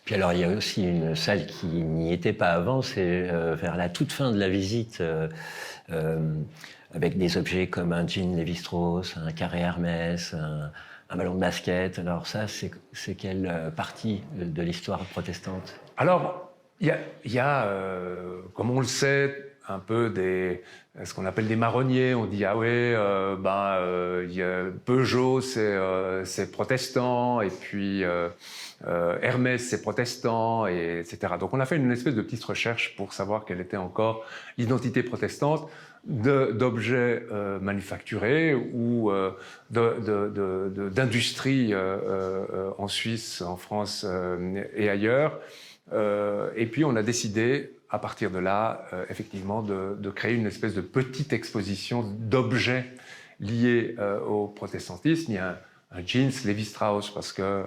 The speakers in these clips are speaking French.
Puis alors, il y a aussi une salle qui n'y était pas avant, c'est vers la toute fin de la visite, euh, avec des objets comme un jean Lévi-Strauss, un carré Hermès, un ballon de basket. Alors ça, c'est quelle partie de l'histoire protestante? Alors, il y a comme on le sait, un peu ce qu'on appelle des marronniers. On dit, ah ouais, Peugeot, c'est protestant, et puis Hermès, c'est protestant, etc. Donc on a fait une espèce de petite recherche pour savoir quelle était encore l'identité protestante d'objets manufacturés ou d'industries en Suisse, en France et ailleurs. Et puis on a décidé, à partir de là, effectivement, de créer une espèce de petite exposition d'objets liés au protestantisme. Il y a un jeans Lévi-Strauss, parce que,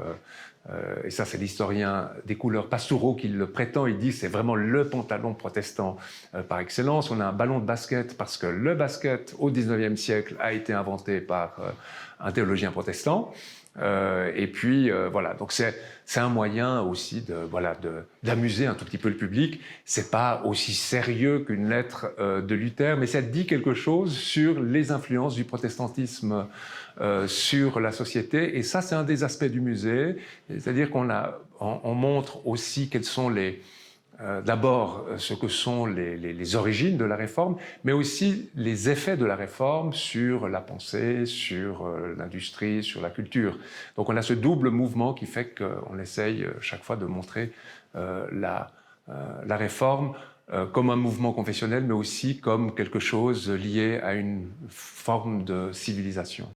et ça c'est l'historien des couleurs Pastoureau qui le prétend, il dit c'est vraiment le pantalon protestant par excellence. On a un ballon de basket, parce que le basket au 19e siècle a été inventé par un théologien protestant. Et puis voilà, donc c'est un moyen aussi d'amuser un tout petit peu le public. C'est pas aussi sérieux qu'une lettre de Luther, mais ça dit quelque chose sur les influences du protestantisme sur la société. Et ça, c'est un des aspects du musée, c'est-à-dire on montre aussi quels sont d'abord ce que sont les origines de la Réforme, mais aussi les effets de la Réforme sur la pensée, sur l'industrie, sur la culture. Donc on a ce double mouvement qui fait qu'on essaye chaque fois de montrer la Réforme comme un mouvement confessionnel, mais aussi comme quelque chose lié à une forme de civilisation.